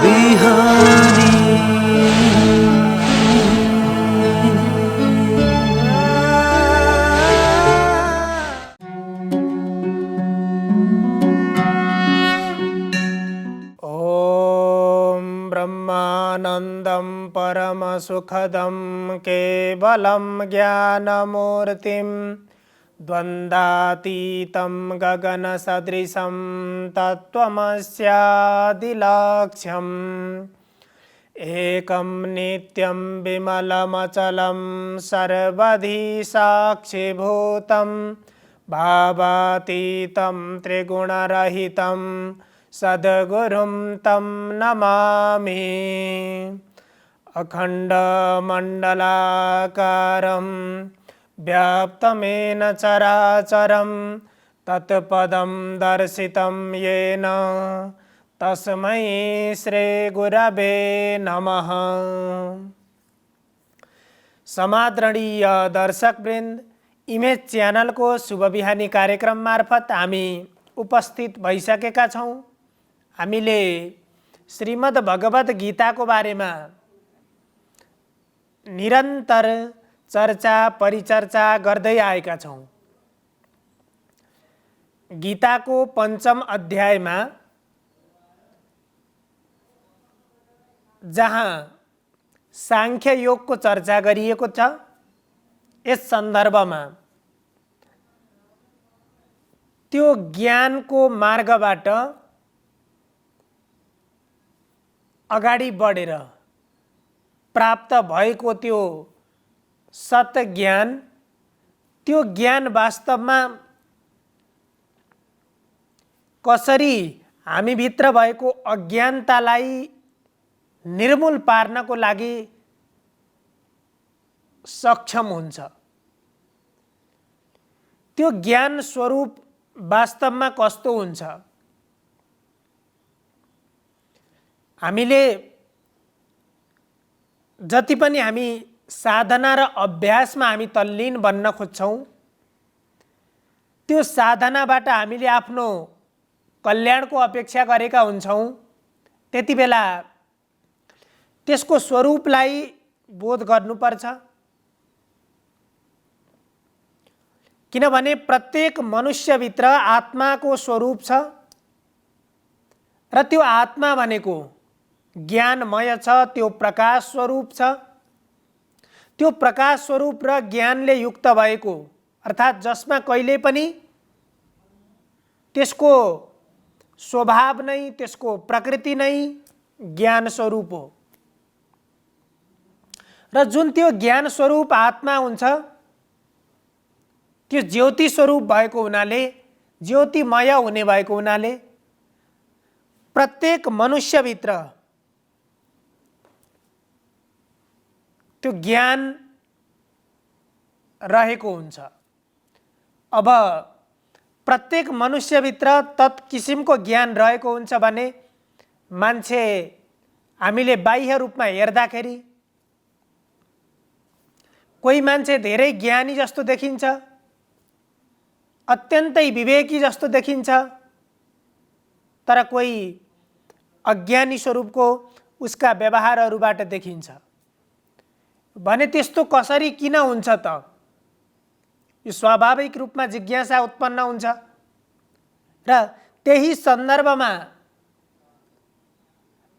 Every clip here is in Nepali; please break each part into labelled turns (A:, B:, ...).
A: बिहानी।
B: ॐ ब्रह्मानन्दं परमसुखदं केवलं ज्ञानमूर्तिं द्वन्द्वातीतं गगनसदृशं तत्त्वमस्यादिलक्ष्यम् एकं नित्यं विमलमचलं सर्वधि साक्षिभूतं भावातीतं त्रिगुणरहितं सद्गुरुं तं नमामि। अखण्डमण्डलाकारं व्याप्तमेन चराचरं तत्पदं दर्शितं येन तस्मै श्रीगुरवे नमः। समादरणीय दर्शकवृन्द, इमेज च्यानलको शुभ बिहानी कार्यक्रम मार्फत हामी उपस्थित भइसकेका छौँ। हामीले श्रीमद् भगवत गीताको बारेमा निरन्तर चर्चा परिचर्चा गर्दै आएका छौँ। गीताको पञ्चम अध्यायमा जहाँ सांख्य योगको चर्चा गरिएको छ, यस सन्दर्भमा त्यो ज्ञानको मार्गबाट अगाडि बढेर प्राप्त भएको त्यो सत ज्ञान, त्यो ज्ञान वास्तवमा कसरी हामीभित्र भएको अज्ञानतालाई निर्मूल पार्नको लागि सक्षम हुन्छ, त्यो ज्ञान स्वरूप वास्तवमा कस्तो हुन्छ। हामीले जति पनि हामी साधना र अभ्यासमा हामी तल्लीन बन्न खोज्छौँ, त्यो साधनाबाट हामीले आफ्नो कल्याणको अपेक्षा गरेका हुन्छौँ। त्यति बेला त्यसको स्वरूपलाई बोध गर्नुपर्छ। किनभने प्रत्येक मनुष्यभित्र आत्माको स्वरूप छ र त्यो आत्मा भनेको ज्ञानमय छ, त्यो प्रकाश स्वरूप छ। त्यो प्रकाश स्वरूप र ज्ञानले युक्त भएको अर्थात् जसमा कहिले पनि त्यसको स्वभाव नै, त्यसको प्रकृति नै ज्ञान स्वरूप हो। र जुन त्यो ज्ञान स्वरूप आत्मा हुन्छ, त्यो ज्योति स्वरूप भएको हुनाले, ज्योतिमय हुने भएको हुनाले प्रत्येक मनुष्यभित्र त्यो ज्ञान रहेको हुन्छ। अब प्रत्येक मनुष्यभित्र तत् किसिमको ज्ञान रहेको हुन्छ भने मान्छे हामीले बाह्य रूपमा हेर्दाखेरि कोही मान्छे धेरै ज्ञानी जस्तो देखिन्छ, अत्यन्तै विवेकी जस्तो देखिन्छ, तर कोही अज्ञानी स्वरूपको उसका व्यवहारहरूबाट देखिन्छ भने त्यस्तो कसरी किन हुन्छ त? यो स्वाभाविक रूपमा जिज्ञासा उत्पन्न हुन्छ र त्यही सन्दर्भमा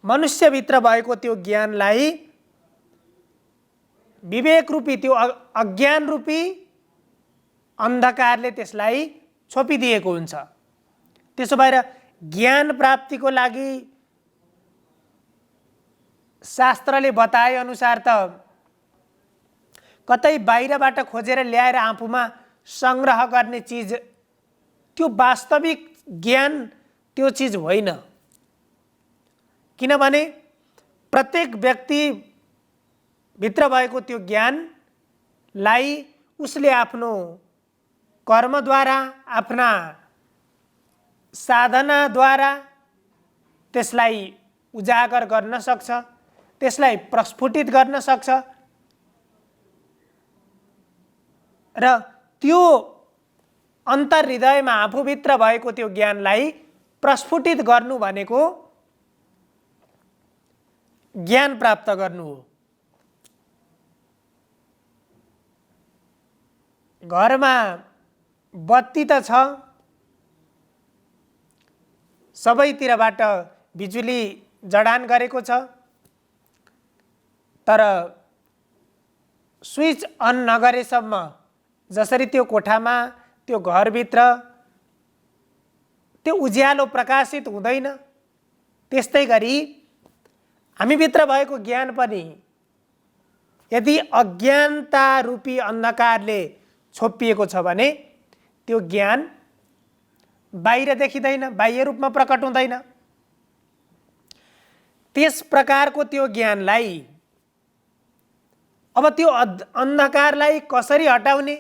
B: मनुष्यभित्र भएको त्यो ज्ञानलाई विवेक रूपी, त्यो अज्ञान रूपी अन्धकारले त्यसलाई छोपिदिएको हुन्छ। त्यसो भएर ज्ञान प्राप्तिको लागि शास्त्रले बताए अनुसार त कतै बाहिरबाट खोजेर ल्याएर आफूमा संग्रह गर्ने चिज, त्यो वास्तविक ज्ञान त्यो चिज होइन। किनभने प्रत्येक व्यक्ति भित्र भएको त्यो ज्ञानलाई उसले आफ्नो कर्मद्वारा, आफ्ना साधनाद्वारा त्यसलाई उजागर गर्न सक्छ, त्यसलाई प्रस्फुटित गर्न सक्छ र त्यो अन्तर्हृदयमा आफूभित्र भएको त्यो ज्ञानलाई प्रस्फुटित गर्नु भनेको ज्ञान प्राप्त गर्नु हो। घरमा बत्ती त छ, सबैतिरबाट बिजुली जडान गरेको छ, तर स्विच अन नगरेसम्म जसरी त्यो कोठामा त्यो घरभित्र त्यो उज्यालो प्रकाशित हुँदैन, त्यस्तै गरी हामीभित्र भएको ज्ञान पनि यदि अज्ञानता रूपी अन्धकारले छोपिएको छ भने त्यो ज्ञान बाहिर देखिँदैन, बाह्य रूपमा प्रकट हुँदैन। त्यस प्रकारको त्यो ज्ञानलाई अब त्यो अन्धकारलाई कसरी हटाउने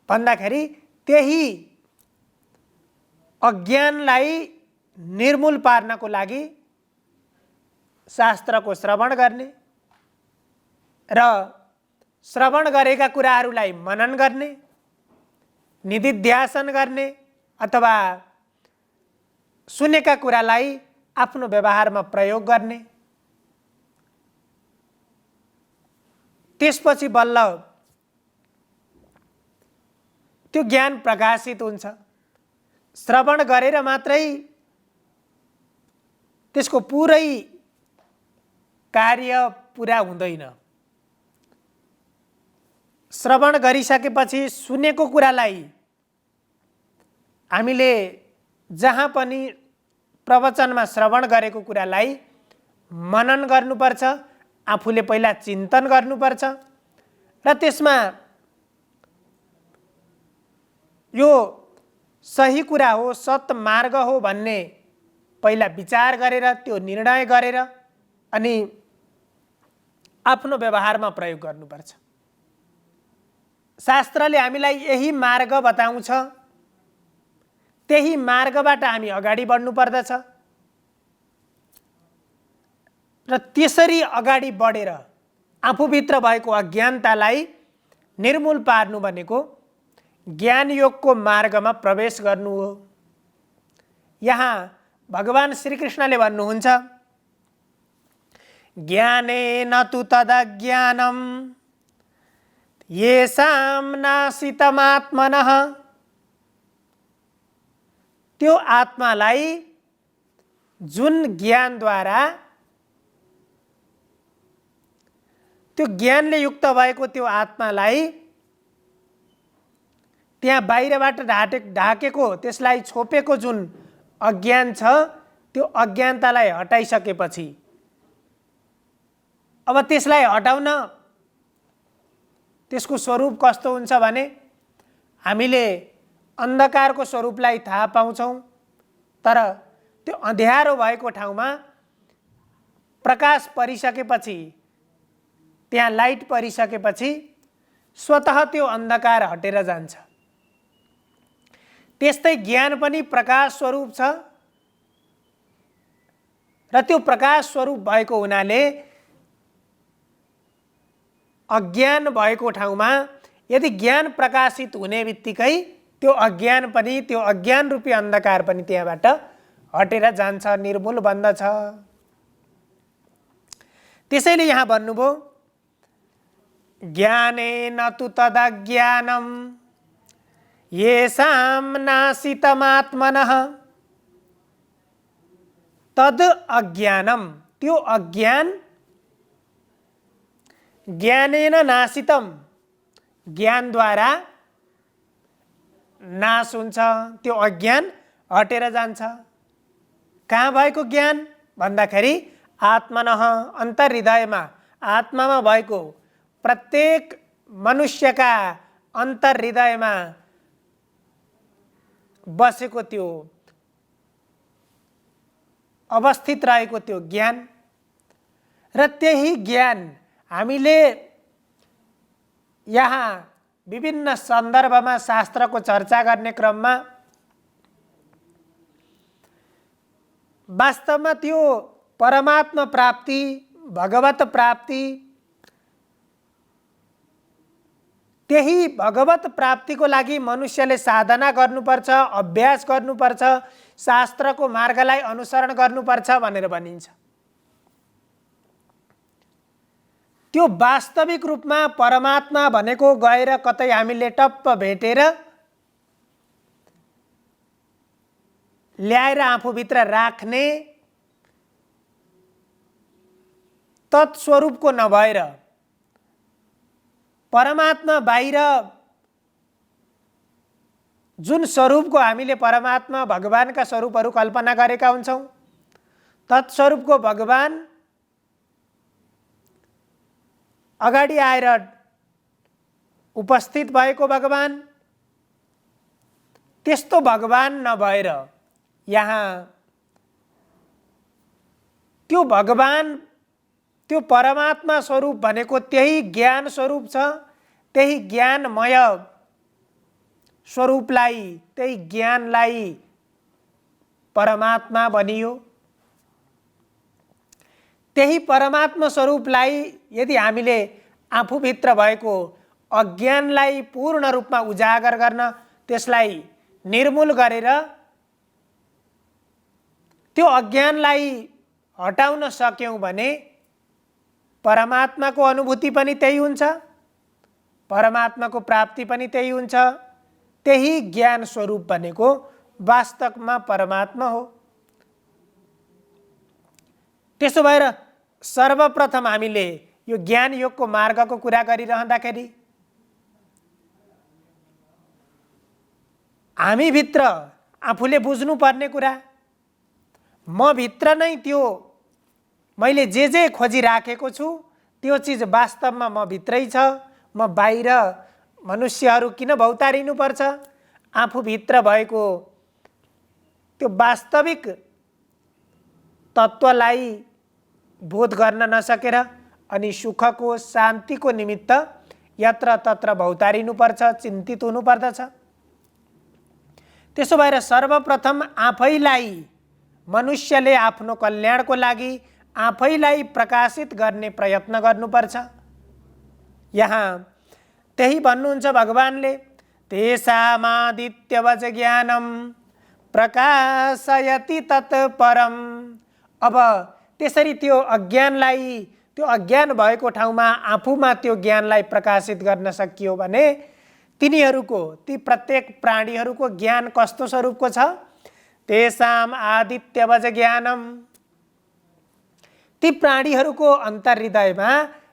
B: भन्दाखेरि त्यही अज्ञानलाई निर्मूल पार्नको लागि शास्त्रको श्रवण गर्ने र श्रवण गरेका कुराहरूलाई मनन गर्ने, निधिध्यासन गर्ने अथवा सुनेका कुरालाई आफ्नो व्यवहारमा प्रयोग गर्ने। त्यसपछि बल्ल त्यो ज्ञान प्रकाशित हुन्छ। श्रवण गरेर मात्रै त्यसको पुरै कार्य पुरा हुँदैन। श्रवण गरिसकेपछि सुनेको कुरालाई हामीले जहाँ पनि प्रवचनमा श्रवण गरेको कुरालाई मनन गर्नुपर्छ, आफूले पहिला चिन्तन गर्नुपर्छ र त्यसमा यो सही कुरा हो, सत मार्ग हो भन्ने पहिला विचार गरेर त्यो निर्णय गरेर अनि आफ्नो व्यवहारमा प्रयोग गर्नुपर्छ। शास्त्रले हामीलाई यही मार्ग बताउँछ, त्यही मार्गबाट हामी अगाडि बढ्नु पर्दछ र त्यसरी अगाडि बढेर आफूभित्र भएको अज्ञानतालाई निर्मूल पार्नु भनेको ज्ञान योगको मार्गमा प्रवेश गर्नु हो। यहाँ भगवान श्रीकृष्णले भन्नुहुन्छ, ज्ञानेन तु तदज्ञानं येषां नाशितमात्मनः। त्यो आत्मालाई जुन ज्ञानद्वारा त्यो ज्ञानले युक्त भएको त्यो आत्मालाई त्यहाँ बाहिरबाट ढाकेको त्यसलाई छोपेको जुन अज्ञान छ त्यो अज्ञानतालाई हटाइसकेपछि अब त्यसलाई हटाउन त्यसको स्वरूप कस्तो हुन्छ भने हामीले अन्धकारको स्वरूपलाई थाहा पाउँछौँ, तर त्यो अँध्यारो भएको ठाउँमा प्रकाश परिसकेपछि, त्यहाँ लाइट परिसकेपछि स्वतः त्यो अन्धकार हटेर जान्छ। त्यस्तै ज्ञान पनि प्रकाश स्वरूप छ र त्यो प्रकाश स्वरूप भएको हुनाले अज्ञान भएको ठाउँमा यदि ज्ञान प्रकाशित हुने बित्तिकै त्यो अज्ञान पनि, त्यो अज्ञान रूपी अन्धकार पनि त्यहाँबाट हटेर जान्छ, निर्मूल बन्दछ। त्यसैले यहाँ भन्नुभयो, ज्ञानेन तु तदज्ञानं येषां नाशितमात्मनः। तद अज्ञानम, त्यो अज्ञान ज्ञानेन नाशितम, ज्ञानद्वारा नाश हुन्छ, त्यो अज्ञान हटेर जान्छ। कहाँ भएको ज्ञान भन्दाखेरि आत्मनः, अन्तर्हृदयमा, आत्मामा भएको, प्रत्येक मनुष्यका अन्तर्हृदयमा बसेको त्यो अवस्थित रहेको त्यो ज्ञान र त्यही ज्ञान हामीले यहाँ विभिन्न सन्दर्भमा शास्त्रको चर्चा गर्ने क्रममा वास्तवमा त्यो परमात्मा प्राप्ति, भगवत प्राप्ति, त्यही भगवत प्राप्तिको लागि मनुष्यले साधना गर्नुपर्छ, अभ्यास गर्नुपर्छ, शास्त्रको मार्गलाई अनुसरण गर्नुपर्छ भनेर भनिन्छ। त्यो वास्तविक रूपमा परमात्मा भनेको गएर कतै हामीले टप्प भेटेर ल्याएर आफूभित्र राख्ने तत्स्वरूपको नभएर परमात्मा बाहिर जुन स्वरूपको हामीले परमात्मा भगवानका स्वरूपहरू कल्पना गरेका हुन्छौँ, तत्स्वरूपको भगवान अगाडि आएर उपस्थित भएको भगवान, त्यस्तो भगवान नभएर यहाँ त्यो भगवान, त्यो परमात्मा स्वरूप भनेको त्यही ज्ञान स्वरूप छ। त्यही ज्ञानमय स्वरूपलाई, त्यही ज्ञानलाई परमात्मा भनियो। त्यही परमात्मा स्वरूपलाई यदि हामीले आफूभित्र भएको अज्ञानलाई पूर्ण रूपमा उजागर गर्न, त्यसलाई निर्मूल गरेर त्यो अज्ञानलाई हटाउन सक्यौं भने परमात्माको अनुभूति पनि त्यही हुन्छ, परमात्माको प्राप्ति पनि त्यही हुन्छ। त्यही ज्ञान स्वरूप भनेको वास्तवमा परमात्मा हो। त्यसो भएर सर्वप्रथम हामीले यो ज्ञान योगको मार्गको कुरा गरिरहँदाखेरि हामी भित्र आफूले बुझ्नुपर्ने कुरा, म भित्र नै त्यो मैले जे खोजिराखेको छु त्यो चिज वास्तवमा म भित्रै छ। म बाहिर मनुष्यहरू किन भौतारिनुपर्छ? आफूभित्र भएको त्यो वास्तविक तत्त्वलाई बोध गर्न नसकेर अनि सुखको, शान्तिको निमित्त यत्र तत्र भौतारिनुपर्छ, चिन्तित हुनुपर्दछ। त्यसो भएर सर्वप्रथम आफैलाई मनुष्यले आफ्नो कल्याणको लागि आफैलाई प्रकाशित गर्ने प्रयत्न गर्नुपर्छ। यहाँ त्यही भन्नुहुन्छ भगवानले, तेषामादित्यवच ज्ञानं प्रकाशयति तत्परम। अब त्यसरी त्यो अज्ञानलाई, त्यो अज्ञान भएको ठाउँमा आफूमा त्यो ज्ञानलाई प्रकाशित गर्न सकियो भने तिनीहरूको, ती प्रत्येक प्राणीहरूको ज्ञान कस्तो स्वरूपको छ? तेषाम आदित्यवच ज्ञानम। ती प्राणीहरूको अन्तर्हृदयमा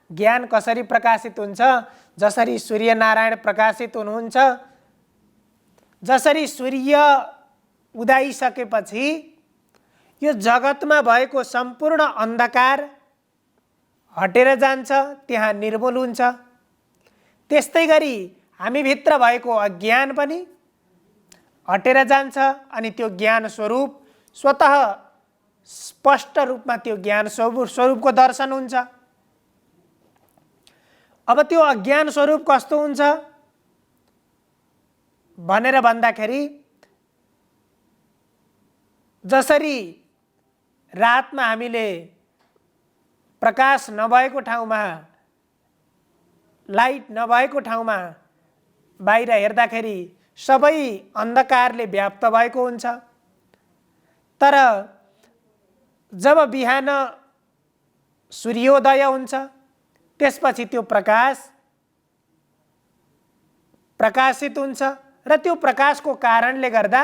B: ज्ञान कसरी प्रकाशित हुन्छ? जसरी सूर्यनारायण प्रकाशित हुनुहुन्छ, जसरी सूर्य उदाइसकेपछि यो जगतमा भएको सम्पूर्ण अन्धकार हटेर जान्छ, त्यहाँ निर्मूल हुन्छ। त्यस्तै गरी हामीभित्र भएको अज्ञान पनि हटेर जान्छ अनि त्यो ज्ञान स्वरूप स्वतः स्पष्ट रूपमा त्यो ज्ञान स्वरूपको दर्शन हुन्छ। अब त्यो अज्ञान स्वरूप कस्तो हुन्छ भनेर भन्दाखेरि, जसरी रातमा हामीले प्रकाश नभएको ठाउँमा, लाइट नभएको ठाउँमा बाहिर हेर्दाखेरि सबै अन्धकारले व्याप्त भएको हुन्छ, तर जब बिहान सूर्योदय हुन्छ त्यसपछि त्यो प्रकाश प्रकाशित हुन्छ र त्यो प्रकाशको कारणले गर्दा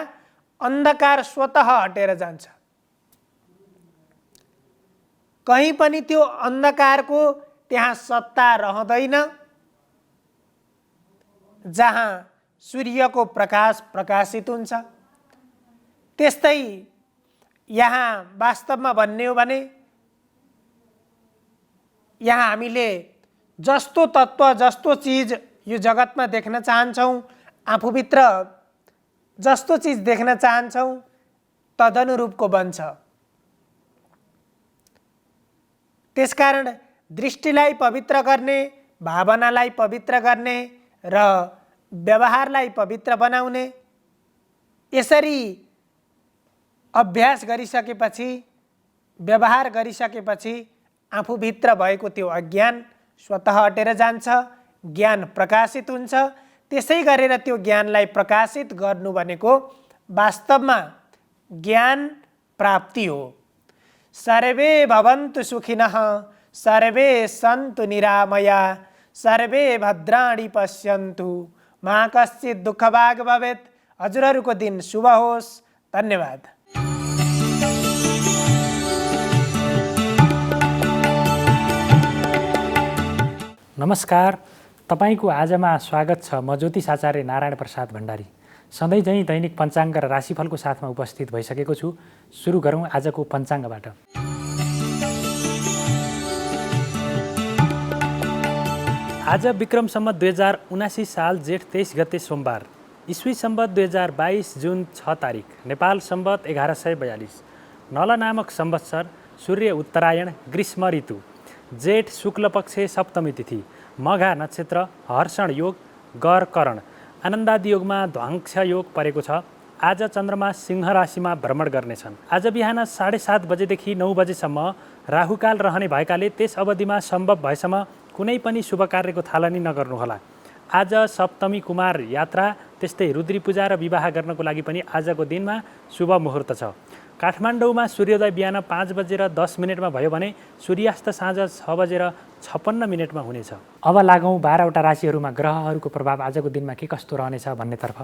B: अन्धकार स्वतः हटेर जान्छ। कहीँ पनि त्यो अन्धकारको त्यहाँ सत्ता रहँदैन। जहाँ सूर्यको प्रकाश प्रकाशित हुन्छ, त्यस्तै यहाँ वास्तवमा भन्ने हो भने यहाँ हामीले जस्तो तत्त्व, जस्तो चिज यो जगतमा देख्न चाहन्छौँ, आफूभित्र जस्तो चिज देख्न चाहन्छौँ तदनुरूपको बन्छ। त्यसकारण दृष्टिलाई पवित्र गर्ने, भावनालाई पवित्र गर्ने र व्यवहारलाई पवित्र बनाउने, यसरी अभ्यास गरिसकेपछि, व्यवहार गरिसकेपछि आफूभित्र भएको त्यो अज्ञान स्वतः हटेर जान्छ। ज्ञान प्रकाशित हुन्छ। त्यसै गरेर त्यो ज्ञानलाई प्रकाशित गर्नु भनेको वास्तवमा ज्ञान प्राप्ति हो। सर्वे भवन्तु सुखिनः सर्वे सन्तु निरामया सर्वे भद्राणि पश्यन्तु मा कश्चित् दुःखभाग् भवेत्। हजुरहरूको दिन शुभ होस्। धन्यवाद।
A: नमस्कार, तपाईको आजमा स्वागत छ। म ज्योतिष आचार्य नारायण प्रसाद भण्डारी सधैँ झैँ दैनिक पञ्चाङ्ग र राशिफलको साथमा उपस्थित भइसकेको छु। सुरु गरौँ आजको पञ्चाङ्गबाट। आज विक्रम सम्वत 2079 साल जेठ 23 गते सोमबार, ईस्वी सम्वत 2022 जुन 6 तारिक, नेपाल सम्वत 1142, नल नामक संवत्सर, सूर्य उत्तरायण, ग्रीष्म ऋतु, जेठ शुक्ल पक्ष सप्तमी तिथि, मघा नक्षत्र, हर्षण योग, गर करण, आनन्दादि योगमा ध्वांक्ष योग परेको छ। आज चन्द्रमा सिंह राशिमा भ्रमण गर्नेछन्। आज बिहान 7:30 बजेदेखि 9 बजेसम्म राहुकाल रहने भएकाले त्यस अवधिमा सम्भव भएसम्म कुनै पनि शुभ कार्यको थालनी नगर्नुहोला। आज सप्तमी कुमार यात्रा, त्यस्तै रुद्री पूजा र विवाह गर्नको लागि पनि आजको दिनमा शुभ मुहुर्त छ। काठमाडौँमा सूर्योदय बिहान 5:10 भयो भने सूर्यास्त साँझ 6:56 हुनेछ। अब लागौँ 12वटा राशिहरूमा ग्रहहरूको प्रभाव आजको दिनमा के कस्तो रहनेछ भन्नेतर्फ।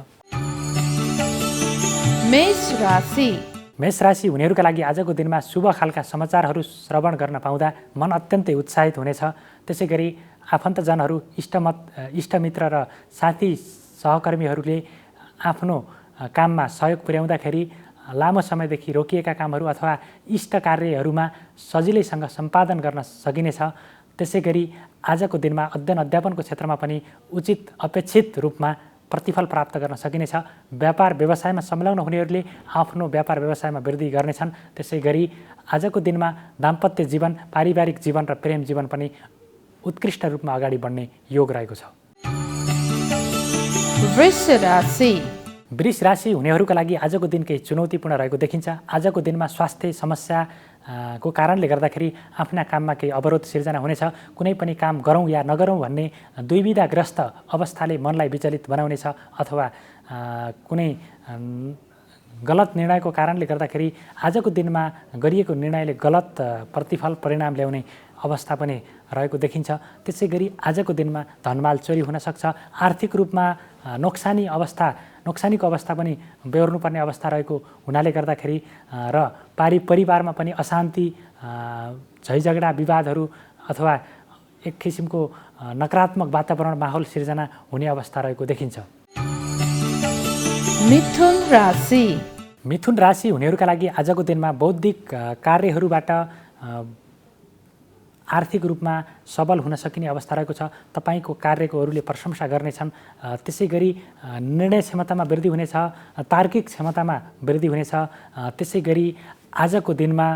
C: मेष राशि।
A: मेष राशि हुनेहरूका लागि आजको दिनमा शुभ खालका समाचारहरू श्रवण गर्न पाउँदा मन अत्यन्तै उत्साहित हुनेछ। त्यसै गरी आफन्तजनहरू, इष्टमित्र र साथी सहकर्मीहरूले आफ्नो काममा सहयोग पुर्याउँदाखेरि लामो समयदेखि रोकिएका कामहरू अथवा इष्ट कार्यहरूमा सजिलैसँग सम्पादन गर्न सकिनेछ। त्यसै गरी आजको दिनमा अध्ययन अध्यापनको क्षेत्रमा पनि उचित अपेक्षित रूपमा प्रतिफल प्राप्त गर्न सकिनेछ। व्यापार व्यवसायमा संलग्न हुनेहरूले आफ्नो व्यापार व्यवसायमा वृद्धि गर्नेछन्। त्यसै गरी आजको दिनमा दाम्पत्य जीवन, पारिवारिक जीवन र प्रेम जीवन पनि उत्कृष्ट रूपमा अगाडि बढ्ने योग रहेको छ।
C: वृष राशि।
A: वृष राशि हुनेहरूका लागि आजको दिन केही चुनौतीपूर्ण रहेको देखिन्छ। आजको दिनमा स्वास्थ्य समस्याको कारणले गर्दाखेरि आफ्ना काममा केही अवरोध सिर्जना हुनेछ। कुनै पनि काम गरौँ या नगरौँ भन्ने दुविधाग्रस्त अवस्थाले मनलाई विचलित बनाउनेछ अथवा कुनै गलत निर्णयको कारणले गर्दाखेरि आजको दिनमा गरिएको निर्णयले गलत प्रतिफल परिणाम ल्याउने अवस्था पनि रहेको देखिन्छ। त्यसै गरी आजको दिनमा धनमाल चोरी हुन सक्छ। आर्थिक रूपमा नोक्सानीको अवस्था पनि बेहोर्नुपर्ने अवस्था रहेको हुनाले गर्दाखेरि र परिवारमा पनि अशान्ति, झैझगडा, विवादहरू अथवा एक किसिमको नकारात्मक वातावरण, माहौल सिर्जना हुने अवस्था रहेको देखिन्छ।
C: मिथुन राशि।
A: मिथुन राशि हुनेहरूका लागि आजको दिनमा बौद्धिक कार्यहरूबाट आर्थिक रूपमा सबल हुन सकिने अवस्था रहेको छ। तपाईको कार्यको अरूले प्रशंसा गर्नेछन्। त्यसै गरी निर्णय क्षमतामा वृद्धि हुनेछ, तार्किक क्षमतामा वृद्धि हुनेछ। त्यसै गरी आजको दिनमा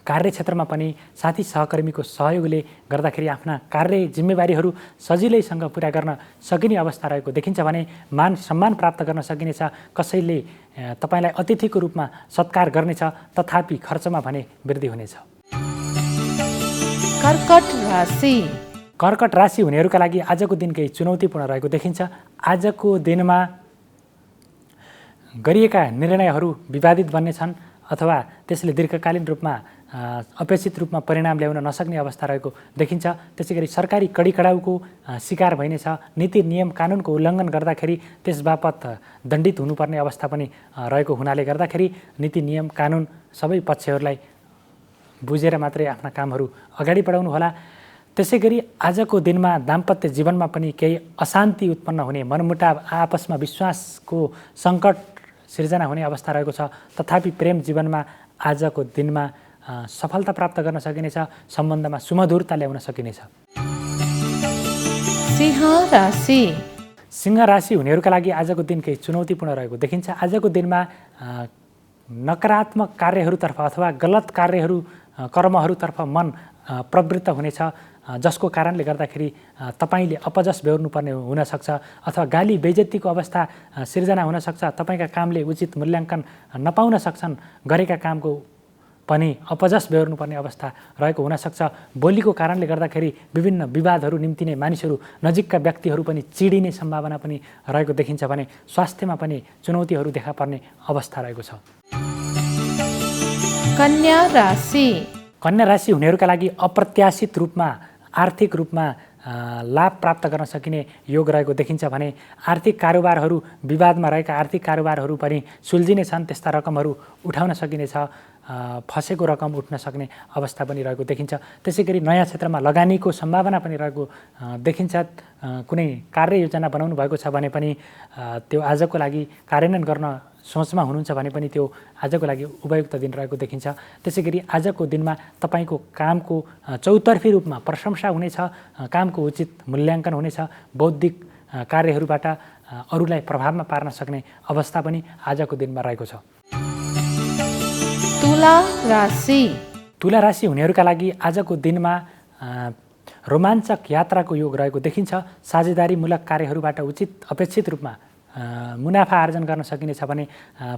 A: कार्यक्षेत्रमा पनि साथी सहकर्मीको सहयोगले गर्दाखेरि आफ्ना कार्य जिम्मेवारीहरू सजिलैसँग पुरा गर्न सकिने अवस्था रहेको देखिन्छ भने मान सम्मान प्राप्त गर्न सकिनेछ। कसैले तपाईलाई अतिथिको रूपमा सत्कार गर्नेछ, तथापि खर्चमा भने वृद्धि हुनेछ।
C: कर्कट राशि।
A: कर्कट राशि हुनेहरूका लागि आजको दिन केही चुनौतीपूर्ण रहेको देखिन्छ। आजको दिनमा गरिएका निर्णयहरू विवादित बन्नेछन् अथवा त्यसले दीर्घकालीन रूपमा अपेक्षित रूपमा परिणाम ल्याउन नसक्ने अवस्था रहेको देखिन्छ। त्यसै गरी सरकारी कडी-कडाउको शिकार भइनेछ। नीति नियम कानुनको उल्लङ्घन गर्दाखेरि त्यसबापत दण्डित हुनुपर्ने अवस्था पनि रहेको हुनाले गर्दाखेरि नीति नियम कानुन सबै पक्षहरूलाई बुझेर मात्रै आफ्ना कामहरू अगाडि बढाउनु होला। त्यसै गरी आजको दिनमा दाम्पत्य जीवनमा पनि केही अशान्ति उत्पन्न हुने, मनमुटाव, आपसमा विश्वासको सङ्कट सिर्जना हुने अवस्था रहेको छ। तथापि प्रेम जीवनमा आजको दिनमा सफलता प्राप्त गर्न सकिनेछ। सम्बन्धमा सुमधुरता ल्याउन सकिनेछ।
C: सिंह राशि।
A: सिंह राशि हुनेहरूका लागि आजको दिन केही चुनौतीपूर्ण रहेको देखिन्छ। आजको दिनमा नकारात्मक कार्यहरूतर्फ अथवा गलत कर्महरूतर्फ मन प्रवृत्त हुनेछ, जसको कारणले गर्दाखेरि तपाईले अपजस बेहोर्नुपर्ने हुनसक्छ अथवा गाली बेइज्जतीको अवस्था सिर्जना हुनसक्छ। तपाईका कामले उचित मूल्याङ्कन नपाउन सक्छन्। गरेका कामको पनि अपजस बेहोर्नुपर्ने अवस्था रहेको हुनसक्छ। बोलीको कारणले गर्दाखेरि विभिन्न विवादहरू निम्तिने मानिसहरू नजिकका व्यक्तिहरू पनि चिडिने सम्भावना पनि रहेको देखिन्छ भने स्वास्थ्यमा पनि चुनौतीहरू देखा पर्ने अवस्था रहेको छ।
C: कन्या राशि
A: कन्या राशि हुनेहरूका लागि अप्रत्याशित रूपमा आर्थिक रूपमा लाभ प्राप्त गर्न सकिने योग रहेको देखिन्छ भने आर्थिक कारोबारहरू विवादमा रहेका आर्थिक कारोबारहरू पनि सुल्झिने छन्। त्यस्ता रकमहरू उठाउन सकिनेछ। फसेको रकम उठ्न सक्ने अवस्था पनि रहेको देखिन्छ। त्यसै गरी नयाँ क्षेत्रमा लगानीको सम्भावना पनि रहेको देखिन्छ। कुनै कार्ययोजना बनाउनु भएको छ भने पनि त्यो आजको लागि कार्यान्वयन गर्न सोचमा हुनुहुन्छ भने पनि त्यो आजको लागि उपयुक्त दिन रहेको देखिन्छ। त्यसै गरी आजको दिनमा तपाईँको कामको चौतर्फी रूपमा प्रशंसा हुनेछ। कामको उचित मूल्याङ्कन हुनेछ। बौद्धिक कार्यहरूबाट अरूलाई प्रभावमा पार्न सक्ने अवस्था पनि आजको दिनमा रहेको छ।
C: तुला राशि
A: तुला राशि हुनेहरूका लागि आजको दिनमा रोमाञ्चक यात्राको योग रहेको देखिन्छ। साझेदारीमूलक कार्यहरूबाट उचित अपेक्षित रूपमा मुनाफा आर्जन गर्न सकिनेछ भने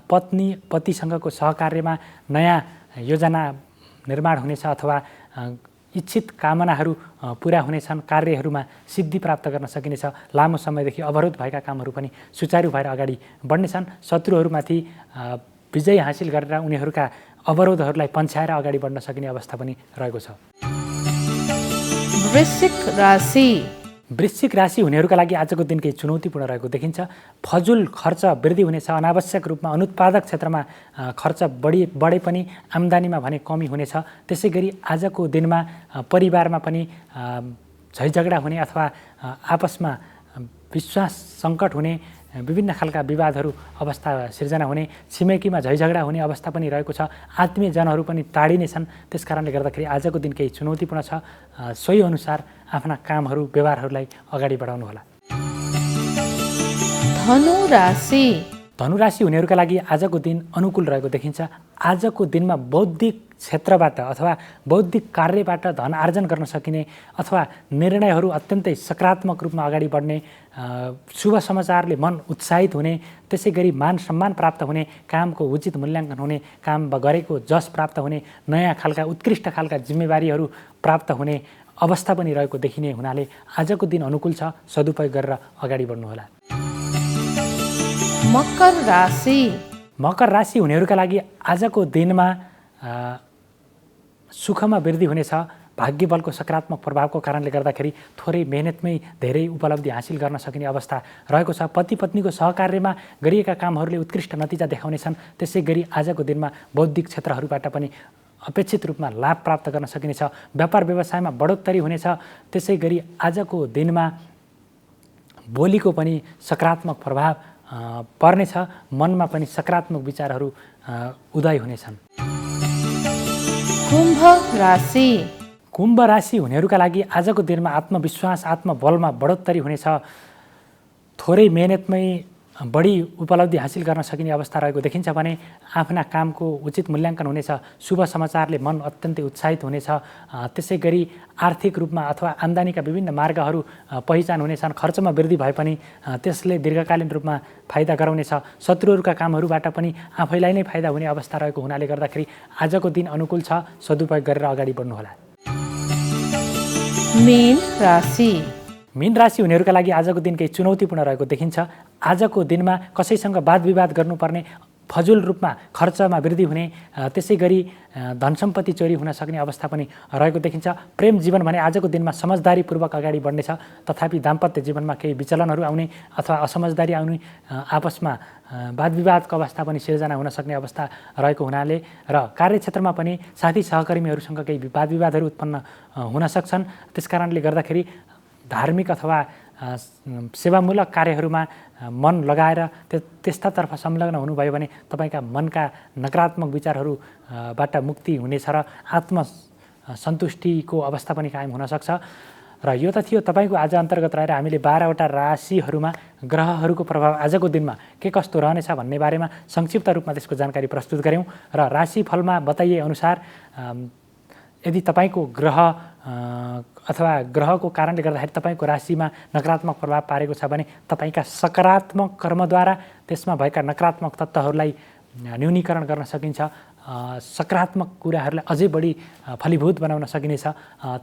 A: पत्नी पतिसँगको सहकार्यमा नयाँ योजना निर्माण हुनेछ अथवा इच्छित कामनाहरू पुरा हुनेछन्। कार्यहरूमा सिद्धि प्राप्त गर्न सकिनेछ। लामो समयदेखि अवरोध भएका कामहरू पनि सुचारू भएर अगाडि बढ्नेछन्। शत्रुहरूमाथि विजय हासिल गरेर उनीहरूका अवरोधहरूलाई पन्छाएर अगाडि बढ्न सकिने अवस्था पनि रहेको छ।
C: वृश्चिक राशि
A: वृश्चिक राशि हुनेहरूका लागि आजको दिन केही चुनौतीपूर्ण रहेको देखिन्छ। फजुल खर्च वृद्धि हुनेछ। अनावश्यक रूपमा अनुत्पादक क्षेत्रमा खर्च बढे पनि आम्दानीमा भने कमी हुनेछ। त्यसै गरी आजको दिनमा परिवारमा पनि झैझगडा हुने अथवा आपसमा विश्वास सङ्कट हुने विभिन्न खालका विवादहरू अवस्था सिर्जना हुने, छिमेकीमा झैझगडा हुने अवस्था पनि रहेको छ। आत्मीयजनहरू पनि टाढिनेछन्। त्यस कारणले गर्दाखेरि आजको दिन केही चुनौतीपूर्ण छ। सोही अनुसार आफ्ना कामहरू व्यवहारहरूलाई अगाडि बढाउनुहोला।
C: धनु राशि
A: धनुराशि हुनेहरूका लागि आजको दिन अनुकूल रहेको देखिन्छ। आजको दिनमा बौद्धिक क्षेत्रबाट अथवा बौद्धिक कार्यबाट धन आर्जन गर्न सकिने अथवा निर्णयहरू अत्यन्तै सकारात्मक रूपमा अगाडि बढ्ने, शुभ समाचारले मन उत्साहित हुने, त्यसै गरी मान सम्मान प्राप्त हुने, कामको उचित मूल्याङ्कन हुने, काम गरेको जस प्राप्त हुने, नयाँ खालका उत्कृष्ट खालका जिम्मेवारीहरू प्राप्त हुने अवस्था पनि रहेको देखिने हुनाले आजको दिन अनुकूल छ। सदुपयोग गरेर अगाडि बढ्नुहोला।
C: मकर राशि
A: मकर राशि हुनेहरूका लागि आजको दिनमा सुखमा वृद्धि हुनेछ। भाग्य बलको सकारात्मक प्रभावको कारणले गर्दाखेरि थोरै मेहनतमै धेरै उपलब्धि हासिल गर्न सकिने अवस्था रहेको छ। पति पत्नीको सहकार्यमा गरिएका कामहरूले उत्कृष्ट नतिजा देखाउनेछन्। त्यसै गरी आजको दिनमा बौद्धिक क्षेत्रहरूबाट पनि अपेक्षित रूपमा लाभ प्राप्त गर्न सकिनेछ। व्यापार व्यवसायमा बढोत्तरी हुनेछ। त्यसै गरी आजको दिनमा बोलीको पनि सकारात्मक प्रभाव पर्नेछ। मनमा पनि सकारात्मक विचारहरू उदय हुनेछन्।
C: कुम्भ राशि
A: कुम्भ राशि हुनेहरूका लागि आजको दिनमा आत्मविश्वास आत्मबलमा बढोत्तरी हुनेछ। थोरै मेहनतमै बढी उपलब्धि हासिल गर्न सकिने अवस्था रहेको देखिन्छ भने आफ्ना कामको उचित मूल्याङ्कन हुनेछ। शुभ समाचारले मन अत्यन्तै उत्साहित हुनेछ। त्यसै गरी आर्थिक रूपमा अथवा आम्दानीका विभिन्न मार्गहरू पहिचान हुनेछन्। खर्चमा वृद्धि भए पनि त्यसले दीर्घकालीन रूपमा फाइदा गराउनेछ। शत्रुहरूका कामहरूबाट पनि आफैलाई नै फाइदा हुने अवस्था रहेको हुनाले गर्दाखेरि आजको दिन अनुकूल छ। सदुपयोग गरेर अगाडि बढ्नुहोला।
C: मीन राशि
A: मीन राशि हुनेहरूका लागि आजको दिन केही चुनौतीपूर्ण रहेको देखिन्छ। आजको दिनमा कसैसँग वाद विवाद गर्नुपर्ने, फजुल रूपमा खर्चमा वृद्धि हुने, त्यसै गरी धन सम्पत्ति चोरी हुन सक्ने अवस्था पनि रहेको देखिन्छ। प्रेम जीवन भने आजको दिनमा समझदारीपूर्वक अगाडि बढ्नेछ। तथापि दाम्पत्य जीवनमा केही विचलनहरू आउने अथवा असमझदारी आउने, आपसमा वाद विवादको अवस्था पनि सिर्जना हुन सक्ने अवस्था रहेको हुनाले र कार्यक्षेत्रमा पनि साथी सहकर्मीहरूसँग केही वाद विवादहरू उत्पन्न हुन सक्छन्। त्यसकारणले गर्दाखेरि धार्मिक अथवा सेवामूलक कार्यहरूमा मन लगाएर त्यस्तातर्फ संलग्न हुनुभयो भने तपाईँका मनका नकारात्मक विचारहरूबाट मुक्ति हुनेछ र आत्मसन्तुष्टिको अवस्था पनि कायम हुनसक्छ। र यो त थियो तपाईँको आज अन्तर्गत रहेर हामीले 12वटा राशिहरूमा ग्रहहरूको प्रभाव आजको दिनमा के कस्तो रहनेछ भन्ने बारेमा संक्षिप्त रूपमा त्यसको जानकारी प्रस्तुत गऱ्यौँ। र राशिफलमा बताइए अनुसार यदि तपाईँको ग्रह अथवा ग्रहको कारणले गर्दाखेरि तपाईँको राशिमा नकारात्मक प्रभाव पारेको छ भने तपाईँका सकारात्मक कर्मद्वारा त्यसमा भएका नकारात्मक तत्त्वहरूलाई न्यूनीकरण गर्न सकिन्छ, सकारात्मक कुराहरूलाई अझै बढी फलीभूत बनाउन सकिनेछ।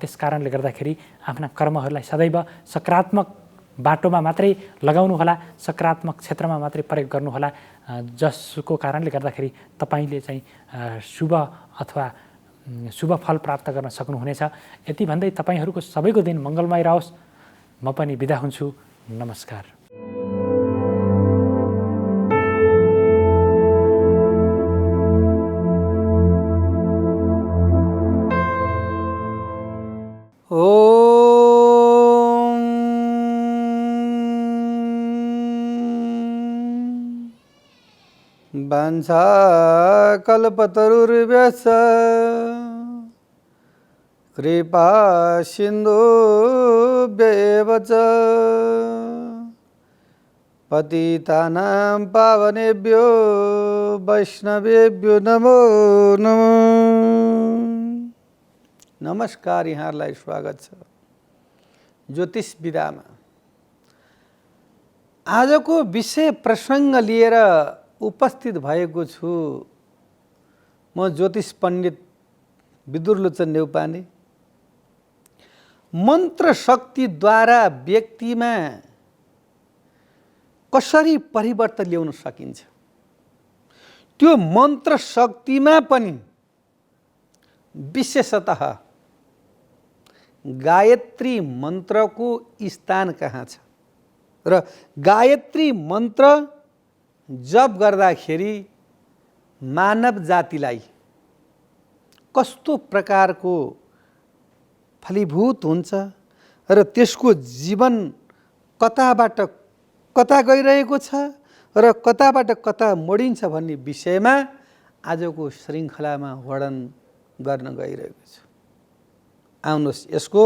A: त्यस कारणले गर्दाखेरि आफ्ना कर्महरूलाई सदैव सकारात्मक बाटोमा मात्रै लगाउनुहोला, सकारात्मक क्षेत्रमा मात्रै प्रयोग गर्नुहोला, जसको कारणले गर्दाखेरि तपाईँले चाहिँ शुभ अथवा शुभ फल प्राप्त गर्न सक्नुहुनेछ। यति भन्दै तपाईँहरूको सबैको दिन मङ्गलमय रहोस्। म पनि बिदा हुन्छु। नमस्कार।
D: वाञ्छा कल्पतरुर्भ्यश्च कृपा सिन्धुभ्येव च पतितानां पावनेभ्यो वैष्णवेभ्यो नमो नमः। नमस्कार, यहाँहरूलाई स्वागत छ ज्योतिष विधामा। आजको विषय प्रसङ्ग लिएर उपस्थित भएको छु म ज्योतिष पण्डित विदुरलोचन नेउपाने। मन्त्र शक्तिद्वारा व्यक्तिमा कसरी परिवर्तन ल्याउन सकिन्छ, त्यो मन्त्र शक्तिमा पनि विशेषतः गायत्री मन्त्रको स्थान कहाँ छ र गायत्री मन्त्र जप गर्दाखेरि मानव जातिलाई कस्तो प्रकारको फलीभूत हुन्छ र त्यसको जीवन कताबाट कता गइरहेको छ र कताबाट कता मोडिन्छ भन्ने विषयमा आजको श्रृङ्खलामा वर्णन गर्न गइरहेको छु। आउनुहोस् यसको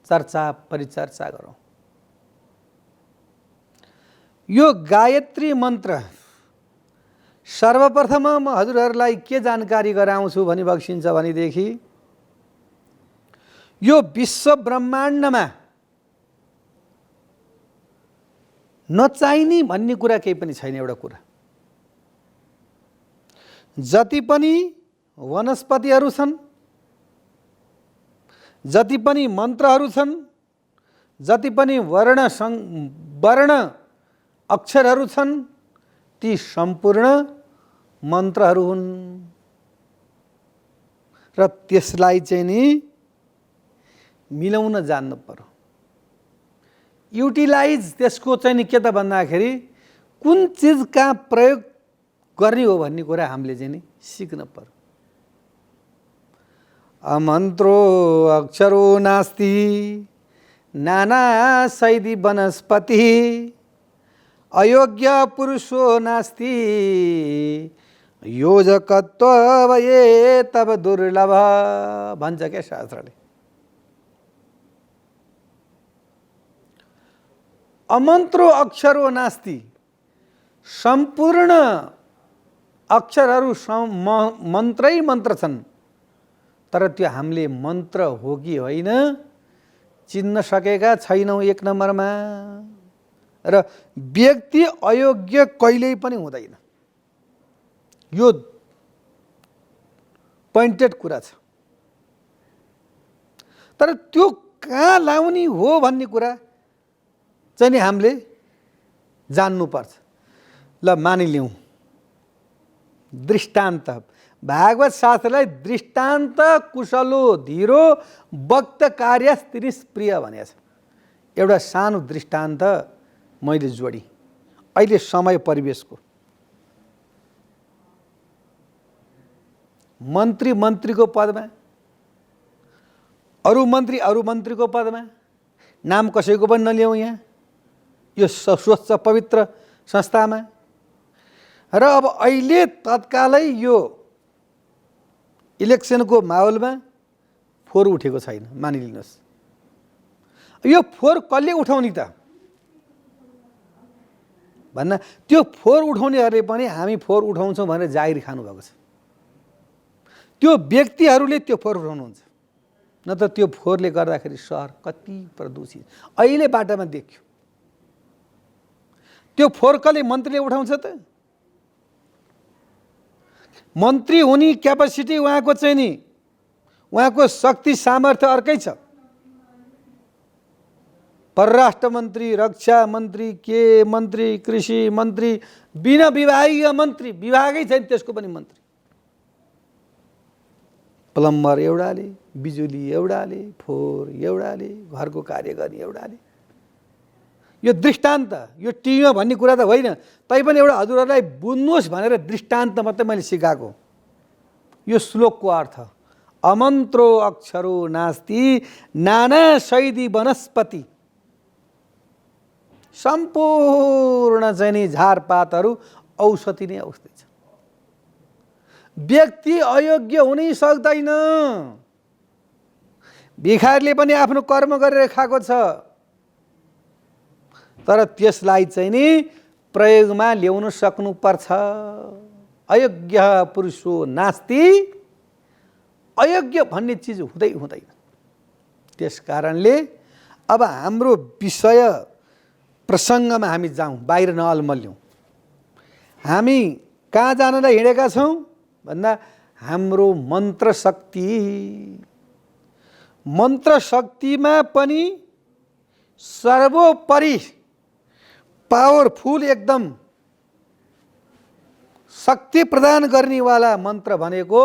D: चर्चा परिचर्चा गरौँ। यो गायत्री मन्त्र सर्वप्रथम म हजुरहरूलाई के जानकारी गराउँछु भनी बक्सिन्छ भनेदेखि यो विश्व ब्रह्माण्डमा नचाहिने भन्ने कुरा केही पनि छैन। एउटा कुरा, जति पनि वनस्पतिहरू छन्, जति पनि मन्त्रहरू छन्, जति पनि वर्ण अक्षरहरू छन्, ती सम्पूर्ण मन्त्रहरू हुन् र त्यसलाई चाहिँ नि मिलाउन जान्नु पर्यो। युटिलाइज त्यसको चाहिँ नि के त भन्दाखेरि कुन चिज कहाँ प्रयोग गर्ने हो भन्ने कुरा हामीले चाहिँ नि सिक्न पर्यो। अमन्त्रो अक्षरो नास्ति नाना शैदी वनस्पति अयोग्य पुरुषो नास्ति योजकत्व ये तब दुर्लभ भन्छ क्या शास्त्रले। अमन्त्रो अक्षरो नास्ति, सम्पूर्ण अक्षरहरू मन्त्रै मन्त्र छन्, तर त्यो हामीले मन्त्र हो कि होइन चिन्न सकेका छैनौँ एक नम्बरमा। र व्यक्ति अयोग्य कहिल्यै पनि हुँदैन, यो पोइन्टेड कुरा छ। तर त्यो कहाँ लाउने हो भन्ने कुरा चाहिँ नि हामीले जान्नुपर्छ। ल मानिलिउँ दृष्टान्त, भागवत शास्त्रलाई दृष्टान्त कुशलो धीरो वक्त कार्य स्त्रीप्रिय भनेको छ। एउटा सानो दृष्टान्त मैले जोडी अहिले समय परिवेशको। मन्त्री मन्त्रीको पदमा, अरू मन्त्रीको पदमा, नाम कसैको पनि नल्याउँ यहाँ, यो स्वच्छ पवित्र संस्थामा। र अब अहिले तत्कालै यो इलेक्सनको माहौलमा फोहोर उठेको छैन मानिलिनुहोस्। यो फोहोर कसले उठाउने त भन्न, त्यो फोहोर उठाउनेहरूले पनि हामी फोहोर उठाउँछौँ भनेर जागिर खानुभएको छ। त्यो व्यक्तिहरूले त्यो फोहोर उठाउनुहुन्छ, न त त्यो फोहोरले गर्दाखेरि सहर कति प्रदूषित अहिले बाटामा देख्यो। त्यो फोहोर कसले मन्त्रीले उठाउँछ त? मन्त्री हुने क्यापासिटी उहाँको चाहिँ नि उहाँको शक्ति सामर्थ्य अर्कै छ। परराष्ट्र मन्त्री, रक्षा मन्त्री, के मन्त्री, कृषि मन्त्री, बिना विभागीय मन्त्री, विभागै छैन त्यसको पनि मन्त्री। प्लम्बर एउटाले, बिजुली एउटाले, फोहोर एउटाले, घरको कार्य गर्ने एउटाले। यो दृष्टान्त, यो टिभीमा भन्ने कुरा त होइन, तैपनि एउटा हजुरहरूलाई बुझ्नुहोस् भनेर दृष्टान्त मात्रै मैले सिकाएको। यो श्लोकको अर्थ अमन्त्रो अक्षरो नास्ति नाना शैदी वनस्पति। सम्पूर्ण चाहिँ नि झारपातहरू औषधि नै औषधि छ। व्यक्ति अयोग्य हुनै सक्दैन। भिखारीले पनि आफ्नो कर्म गरेर खाएको छ, तर त्यसलाई चाहिँ नि प्रयोगमा ल्याउन सक्नुपर्छ। अयोग्य पुरुषो नास्ति, अयोग्य भन्ने चिज हुँदैन। त्यसकारणले अब हाम्रो विषय प्रसङ्गमा हामी जाउँ, बाहिर नअल्मल्यौँ। हामी कहाँ जानलाई हिँडेका छौँ भन्दा हाम्रो मन्त्र शक्ति, मन्त्र शक्तिमा पनि सर्वोपरि पावरफुल एकदम शक्ति प्रदान गर्नेवाला मन्त्र भनेको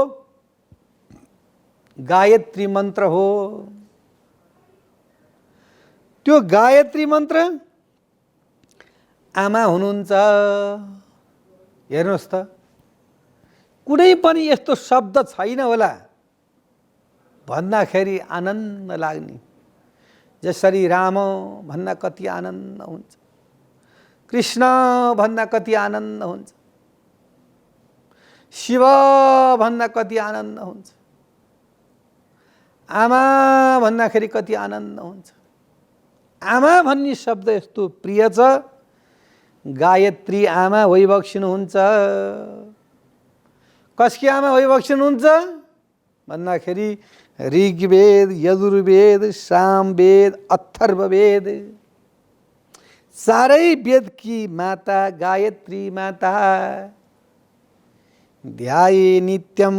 D: गायत्री मन्त्र हो। त्यो गायत्री मन्त्र आमा हुनुहुन्छ, हेर्नुहोस् त, कुनै पनि यस्तो शब्द छैन होला भन्दाखेरि आनन्द लाग्ने। जसरी राम भन्दा कति आनन्द हुन्छ, कृष्ण भन्दा कति आनन्द हुन्छ, शिव भन्दा कति आनन्द हुन्छ, आमा भन्दाखेरि कति आनन्द हुन्छ। आमा भन्ने शब्द यस्तो प्रिय छ। गायत्री आमा भइबक्सिनुहुन्छ। कसकी आमा भइबक्सिनुहुन्छ भन्दाखेरि ऋग्वेद, यजुर्वेद, सामवेद, अथर्ववेद, चारै वेद की माता गायत्री माता। ध्याये नित्यम,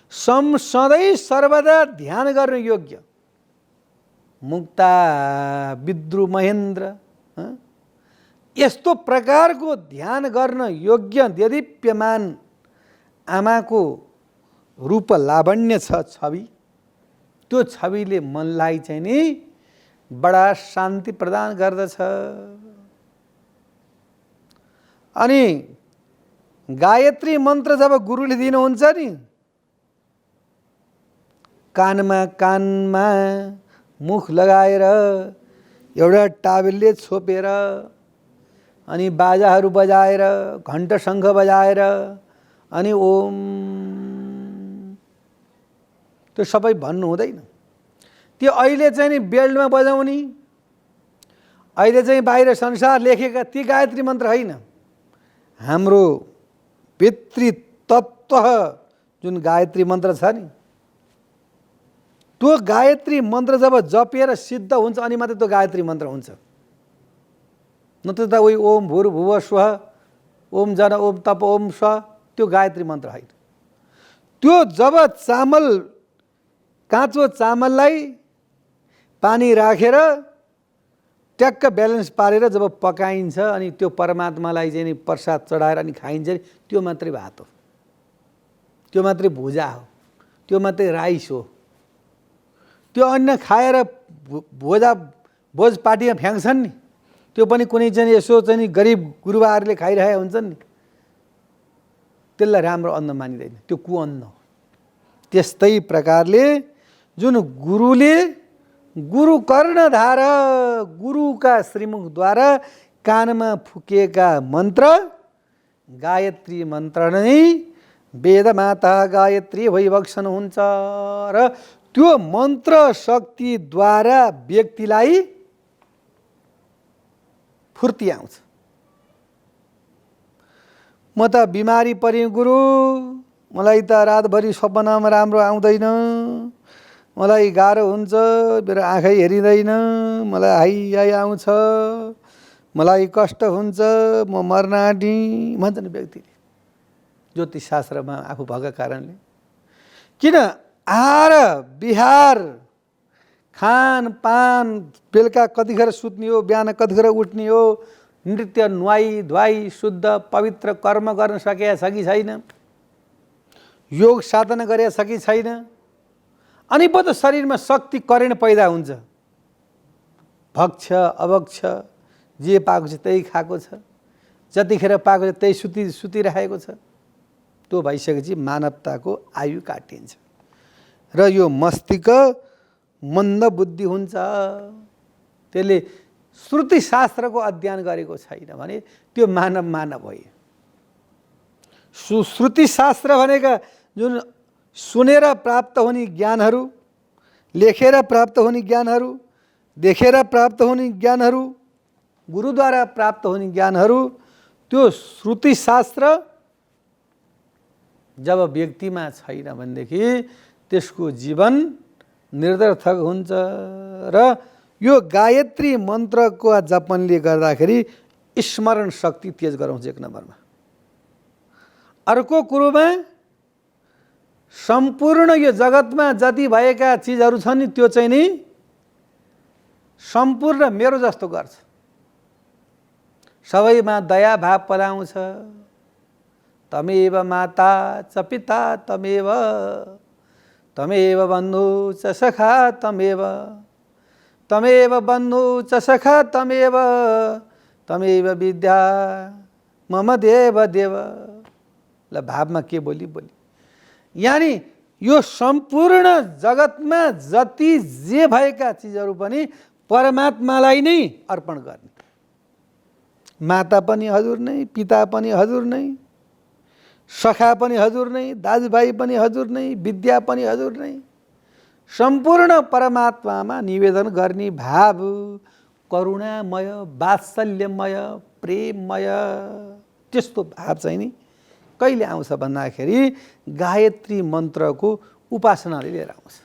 D: सधैँ सर्वदा ध्यान गर्न योग्य। मुक्ता विद्रु महेन्द्र, यस्तो प्रकारको ध्यान गर्न योग्य देदीप्यमान आमाको रूप लावण्य छ छवि। त्यो छविले मनलाई चाहिँ नि बडा शान्ति प्रदान गर्दछ। अनि गायत्री मन्त्र जब गुरुले दिनुहुन्छ नि, कानमा मुख लगाएर एउटा टावेलले छोपेर अनि बाजाहरू बजाएर घण्ट शङ्ख बजाएर अनि ओम, त्यो सबै भन्नु हुँदैन। त्यो अहिले चाहिँ नि बेल्टमा बजाउने, अहिले चाहिँ बाहिर संसार लेखेका ती गायत्री मन्त्र होइन। हाम्रो पितृ तत्त्व जुन गायत्री मन्त्र छ नि, त्यो गायत्री मन्त्र जब जपिएर सिद्ध हुन्छ अनि मात्रै त्यो गायत्री मन्त्र हुन्छ। नत्र त उही ओम भूर्भुवः स्वः, ओम जन ओम तप ओम स्व, त्यो गायत्री मन्त्र होइन। त्यो जब चामल, काँचो चामललाई पानी राखेर ट्याक्क ब्यालेन्स पारेर जब पकाइन्छ अनि त्यो परमात्मालाई चाहिँ नि प्रसाद चढाएर अनि खाइन्छ, त्यो मात्रै भात हो, त्यो मात्रै भुजा हो, त्यो मात्रै राइस हो। त्यो अन्न खाएर भोज पार्टीमा फ्याँक्छन् नि, त्यो पनि कुनै चाहिँ यसो चाहिँ नि गरिब गुरुबाहरूले खाइरहेका हुन्छन् नि, त्यसलाई राम्रो अन्न मानिँदैन, त्यो कुअन्न हो। त्यस्तै प्रकारले जुन गुरुले गुरु कर्णधार गुरुका श्रीमुखद्वारा कानमा फुकेका मन्त्र गायत्री मन्त्र नै वेदमाता गायत्री भइबक्सनुहुन्छ। र त्यो मन्त्र शक्तिद्वारा व्यक्तिलाई फुर्ती आउँछ। म त बिमारी परेँ गुरु, मलाई त रातभरि सपनामा राम्रो आउँदैन, मलाई गाह्रो हुन्छ, मेरो आँखै हेरिँदैन, मलाई हाई आउँछ, मलाई कष्ट हुन्छ, म मर्न आँटी भन्छ नि व्यक्तिले। ज्योतिषशास्त्रमा आफू भएको कारणले। किन आहार विहार खानपान, बेलुका कतिखेर सुत्ने हो, बिहान कतिखेर उठ्ने हो, नृत्य नुहाई धुवाई शुद्ध पवित्र कर्म गर्न सकेका छ कि छैन, योग साधना गरेका छ कि छैन, अनि पो त शरीरमा शक्ति करेन्ट पैदा हुन्छ। भक्ष अभक्ष जे पाएको छ त्यही खाएको छ, जतिखेर पाएको छ त्यही सुतिरहेको छ। त्यो भइसकेपछि मानवताको आयु काटिन्छ र यो मस्तिष्क मन्द बुद्धि हुन्छ। त्यसले श्रुति शास्त्रको अध्ययन गरेको छैन भने त्यो मानव भयो। श्रुति शास्त्र भनेका जुन सुनेर प्राप्त हुने ज्ञानहरू, लेखेर प्राप्त हुने ज्ञानहरू, देखेर प्राप्त हुने ज्ञानहरू, गुरुद्वारा प्राप्त हुने ज्ञानहरू, त्यो श्रुति शास्त्र जब व्यक्तिमा छैन भनेदेखि त्यसको जीवन निरर्थक हुन्छ। र यो गायत्री मन्त्रको जपनले गर्दाखेरि स्मरण शक्ति तेज गराउँछ एक नम्बरमा। अर्को कुरोमा सम्पूर्ण यो जगतमा जति भएका चिजहरू छन् नि त्यो चाहिँ नि सम्पूर्ण मेरो जस्तो गर्छ। सबैमा दया भाव पलाउँछ। तमेव माता च पिता तमेव, तमेव बन्धु च सखा तमेव, तमेव बन्धु च सखा तमेव, तमेव विद्या मम देव देव। ल भावमा के बोली यानी यो सम्पूर्ण जगतमा जति जे भएका चिजहरू पनि परमात्मालाई नै अर्पण गर्ने। माता पनि हजुर नै, पिता पनि हजुर नै, सखा पनि हजुर नै, दाजुभाइ पनि हजुर नै, विद्या पनि हजुर नै, सम्पूर्ण परमात्मामा निवेदन गर्ने भाव करुणामय, वात्सल्यमय, प्रेममय, त्यस्तो भाव चाहिँ नि कहिले आउँछ भन्दाखेरि गायत्री मन्त्रको उपासनाले लिएर आउँछ।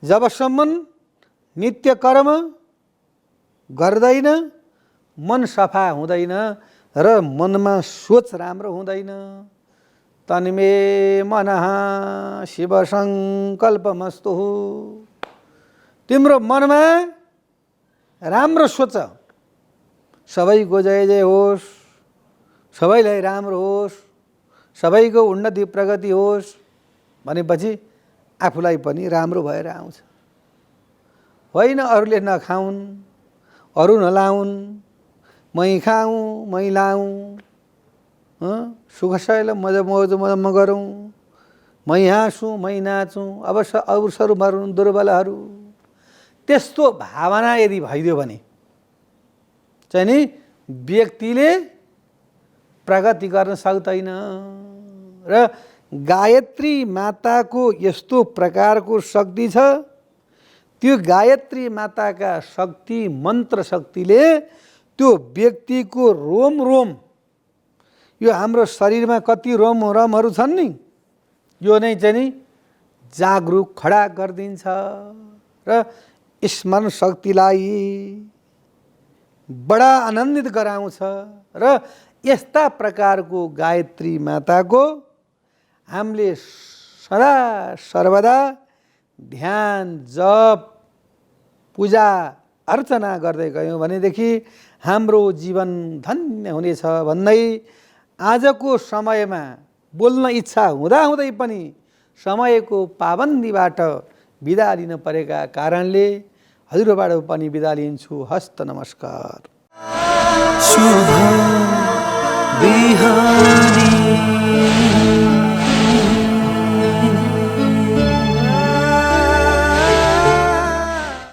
D: जबसम्म नित्य कर्म गर्दैन, मन सफा हुँदैन र मनमा सोच राम्रो हुँदैन। तन्मे मनः शिव सङ्कल्पमस्तु। तिम्रो मनमा राम्रो सोच, सबैको जय जय होस्, सबैलाई राम्रो होस्, सबैको उन्नति प्रगति होस् भनेपछि आफूलाई पनि राम्रो भएर आउँछ। होइन अरूले नखाउन्, अरू नलाउन्, मै खाऊँ मै लाऊँ, सुख शैल मजा मोज म गरौँ, मै हाँसौँ मै नाचौँ, अवसर मरुन् दुर्बलहरू। त्यस्तो भावना यदि भइदियो भने चाहिँ नि व्यक्तिले प्रगति गर्न सक्दैन। र गायत्री माताको यस्तो प्रकारको शक्ति छ, त्यो गायत्री माताका शक्ति मन्त्र शक्तिले त्यो व्यक्तिको रोम रोम, यो हाम्रो शरीरमा कति रोमहरू छन् नि, यो नै चाहिँ नि जागरुक खडा गरिदिन्छ र स्मरण शक्तिलाई बडा आनन्दित गराउँछ। र यस्ता प्रकारको गायत्री माताको हामीले सदा सर्वदा ध्यान जप पूजा अर्चना गर्दै गयौँ भनेदेखि हाम्रो जीवन धन्य हुनेछ भन्दै आजको समयमा बोल्न इच्छा हुँदाहुँदै पनि समयको पाबन्दीबाट बिदा लिन परेका कारणले हजुरबाट पनि बिदा लिन्छु। हस्त नमस्कार।
E: शुभ बिहानी।